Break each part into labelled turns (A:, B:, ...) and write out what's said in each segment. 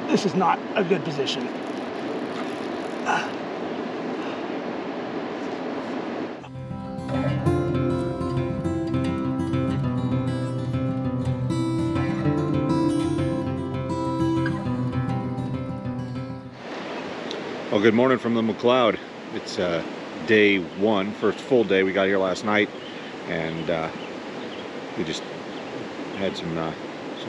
A: this is not a good position.
B: Well, good morning from the McCloud. It's day one, first full day. We got here last night, and we just had some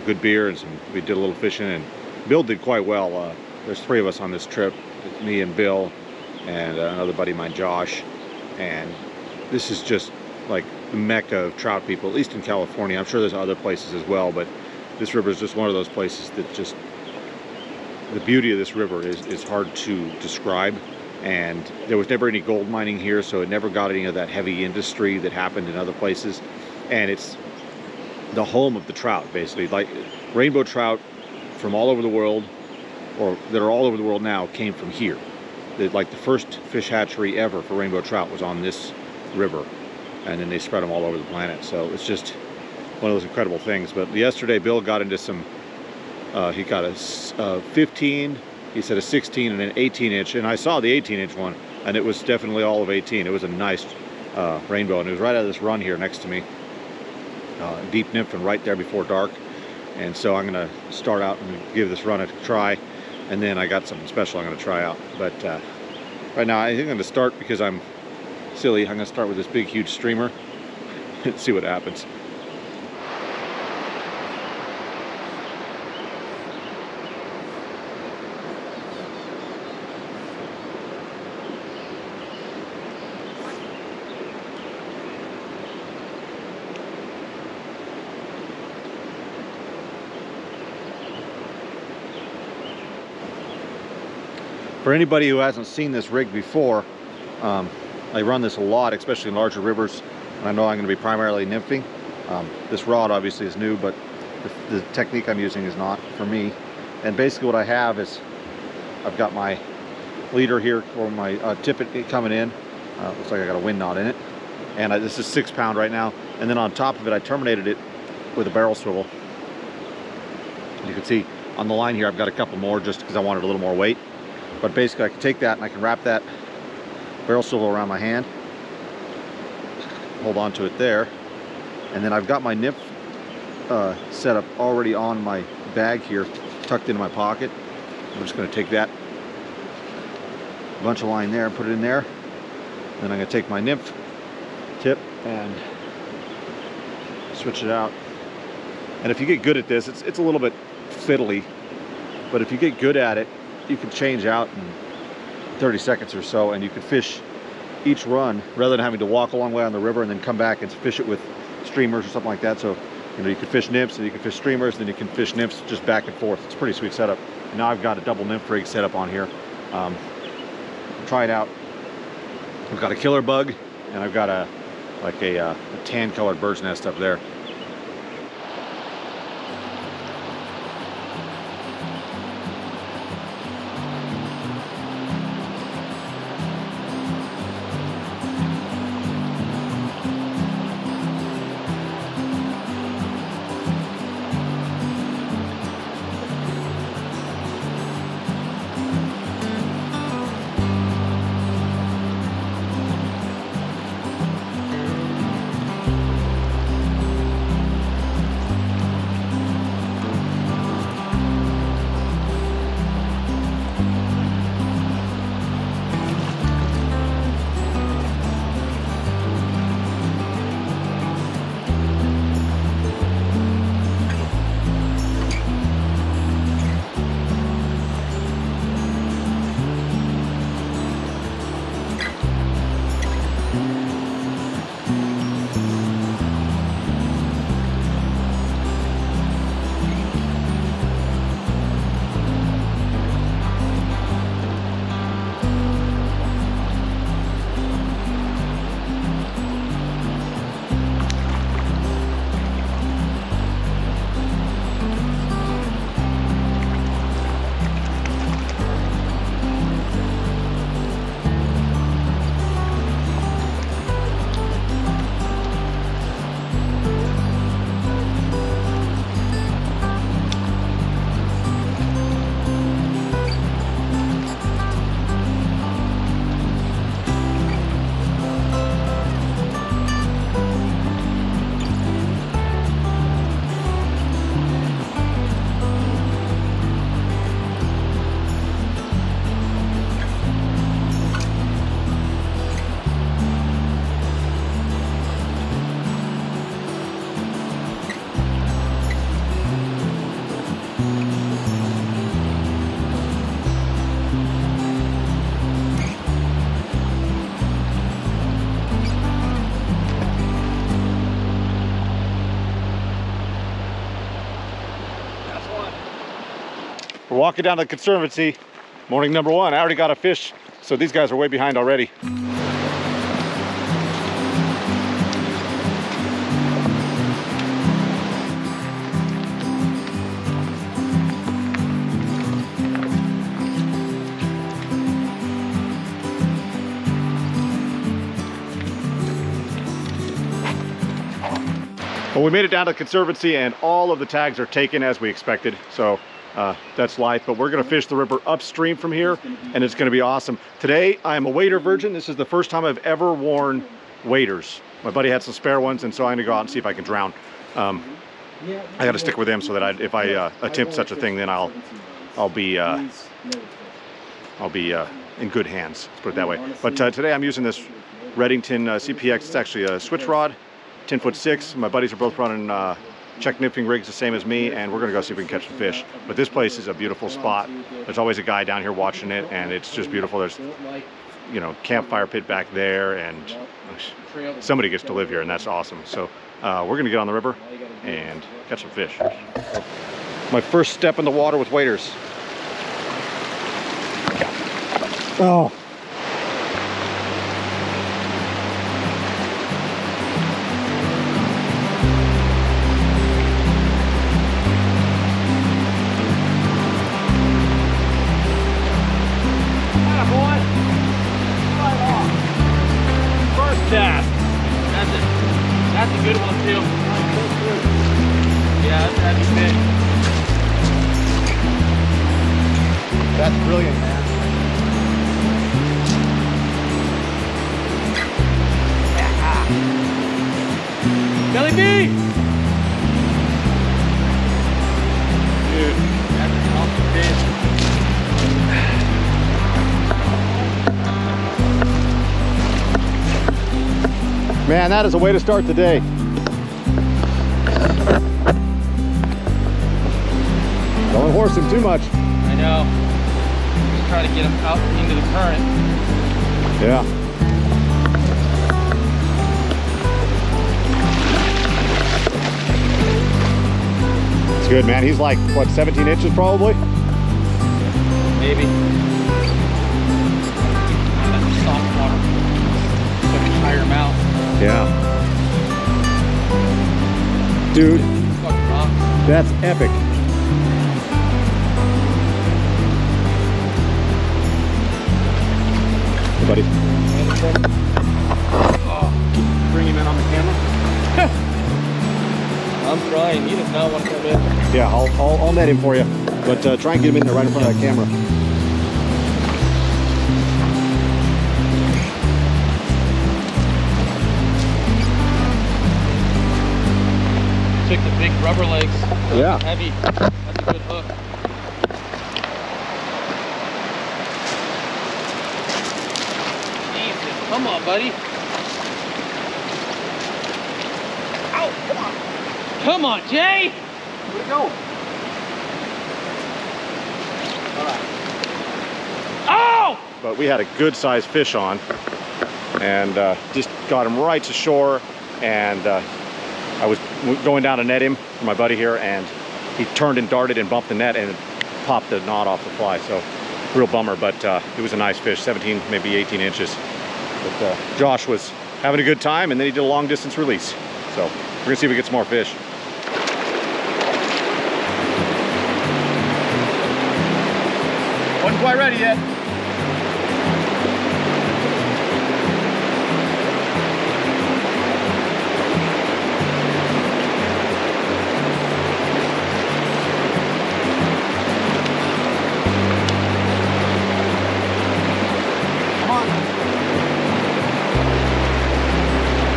B: good beer and we did a little fishing, and Bill did quite well. There's three of us on this trip, me and Bill and another buddy of mine, Josh, and this is just like the mecca of trout people, at least in California. I'm sure there's other places as well, but this river is just one of those places that just, the beauty of this river is hard to describe. And there was never any gold mining here, so it never got any of that heavy industry that happened in other places. And it's the home of the trout, basically. Like rainbow trout from all over the world, or that are all over the world now, came from here. Like the first fish hatchery ever for rainbow trout was on this river, and then they spread them all over the planet. So it's just one of those incredible things. But yesterday Bill got into some, he got a 15, he said a 16 and an 18-inch, and I saw the 18-inch one, and it was definitely all of 18. It was a nice rainbow, and it was right out of this run here next to me. Deep nymphing right there before dark. And so I'm going to start out and give this run a try, and then I got something special I'm going to try out. But right now I think I'm going to start, because I'm silly, I'm going to start with this big huge streamer and see what happens. For anybody who hasn't seen this rig before, I run this a lot, especially in larger rivers, and I know I'm going to be primarily nymphing. This rod obviously is new, but the technique I'm using is not for me. And basically what I have is, I've got my leader here, or my tippet coming in. Looks like I got a wind knot in it. And this is 6 pound right now. And then on top of it, I terminated it with a barrel swivel. You can see on the line here, I've got a couple more just because I wanted a little more weight. But basically I can take that and I can wrap that barrel swivel around my hand, hold on to it there, and then I've got my nymph set up already on my bag here, tucked into my pocket. I'm just going to take that bunch of line there and put it in there. Then I'm going to take my nymph tip and switch it out. And if you get good at this, it's a little bit fiddly, but if you get good at it, you can change out in 30 seconds or so, and you can fish each run rather than having to walk a long way on the river and then come back and fish it with streamers or something like that. So, you know, you can fish nymphs and you can fish streamers, and then you can fish nymphs just back and forth. It's a pretty sweet setup. And now I've got a double nymph rig set up on here. Try it out. I've got a killer bug, and I've got a tan colored bird's nest up there. We're walking down to the Conservancy. Morning number one. I already got a fish, so these guys are way behind already. Well, we made it down to the Conservancy and all of the tags are taken as we expected. So that's life, but we're gonna fish the river upstream from here and it's gonna be awesome. Today, I'm a wader virgin. This is the first time I've ever worn waders. My buddy had some spare ones and so I'm gonna go out and see if I can drown. I gotta stick with him so that if I attempt such a thing, then I'll be in good hands, let's put it that way. But today I'm using this Redington CPX. It's actually a switch rod. 10'6". My buddies are both running check nymphing rigs the same as me, and we're gonna go see if we can catch some fish. But this place is a beautiful spot. There's always a guy down here watching it, and it's just beautiful. There's, you know, campfire pit back there, and somebody gets to live here, and that's awesome. So we're gonna get on the river and catch some fish. My first step in the water with waders. Oh.
A: That's a good one too. Yeah, that's a heavy fish.
B: That's brilliant, man.
A: Yeah. Belly B! Dude, that's an awesome fish.
B: Man, that is a way to start the day. Don't horse him too much.
A: I know. Just try to get him out into the current.
B: Yeah. It's good, man. He's like, what, 17 inches probably?
A: Maybe. That's soft water. So we tire him out.
B: Yeah. Dude, that's epic. Hey, buddy.
A: Oh, bring him in on the camera. I'm trying. He does not want to come in.
B: Yeah, I'll net him for you. But try and get him in there right in front of that camera.
A: Took the big rubber legs.
B: Yeah.
A: Heavy. That's a good hook. Jesus, come on, buddy. Ow, come on. Come on, Jay. Where'd it go? All right. Oh!
B: But we had a good sized fish on and just got him right to shore, and I was going down to net him for my buddy here, and he turned and darted and bumped the net and popped the knot off the fly. So real bummer, but it was a nice fish, 17, maybe 18 inches. But Josh was having a good time, and then he did a long distance release. So we're gonna see if we get some more fish.
A: Wasn't quite ready yet.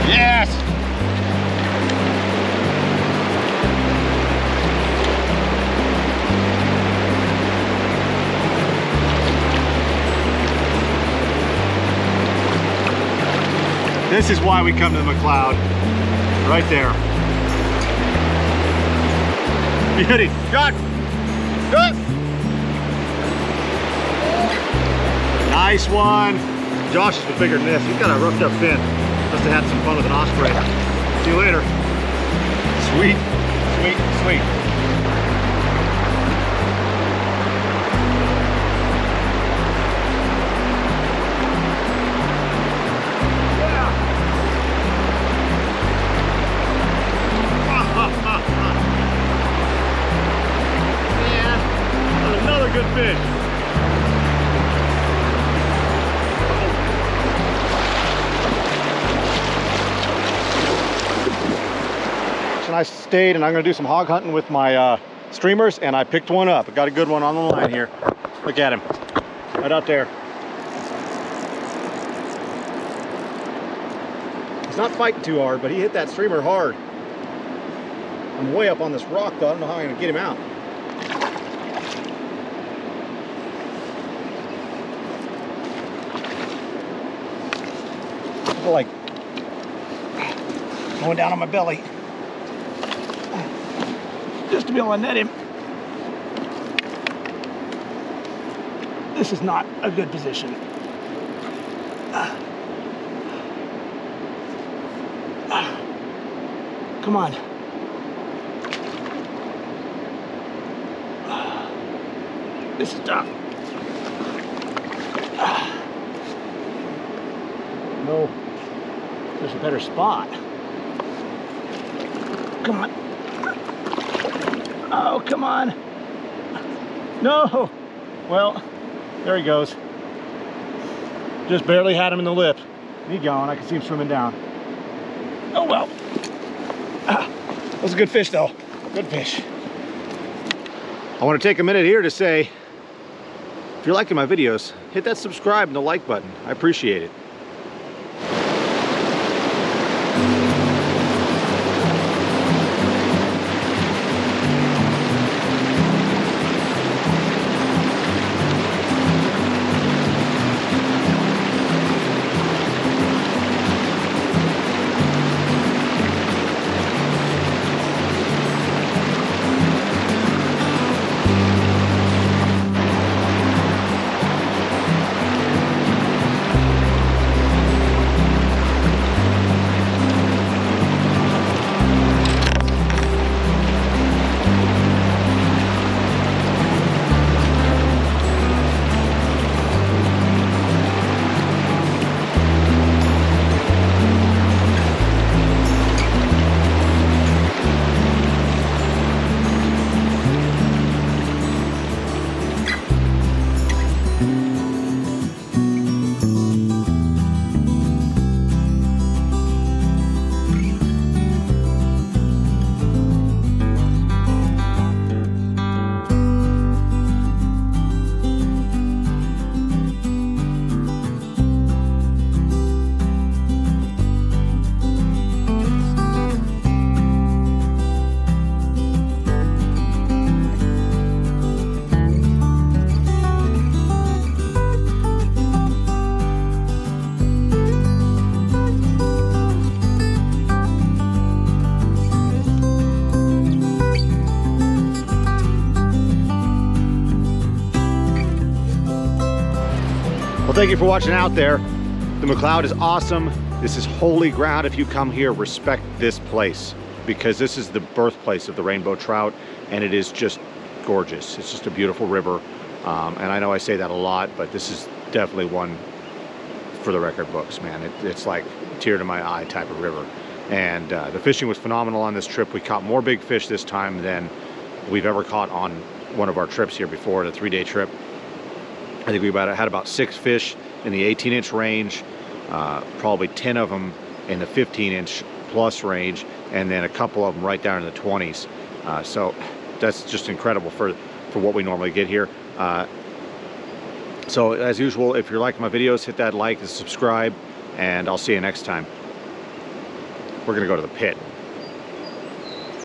B: Yes! This is why we come to the McCloud. Right there. Beauty. Got. Good. Nice one. Josh is bigger than this. He's got a roughed up fin. Must have had some fun with an osprey. See you later. Sweet, sweet, sweet. good fish. And I stayed, and I'm going to do some hog hunting with my streamers, and I picked one up. I got a good one on the line here. Look at him, right out there. He's not fighting too hard, but he hit that streamer hard. I'm way up on this rock though. I don't know how I'm going to get him out. I feel like going down on my belly just to be able to net him. This is not a good position. Come on. This is tough. No, there's a better spot. Come on. Oh, come on. No. Well, there he goes. Just barely had him in the lip. He's gone. I can see him swimming down. Oh well. That was a good fish though. Good fish. I want to take a minute here to say, if you're liking my videos, hit that subscribe and the like button. I appreciate it. Thank you for watching out there. The McCloud is awesome. This is holy ground. If you come here, respect this place, because this is the birthplace of the rainbow trout, and it is just gorgeous. It's just a beautiful river. And I know I say that a lot, but this is definitely one for the record books, man. It's like tear to my eye type of river. And the fishing was phenomenal on this trip. We caught more big fish this time than we've ever caught on one of our trips here before, the 3-day trip. I think we had about 6 fish in the 18-inch range, probably 10 of them in the 15-inch plus range, and then a couple of them right down in the 20s. So that's just incredible for what we normally get here. So as usual, if you're liking my videos, hit that like and subscribe, and I'll see you next time. We're gonna go to the pit.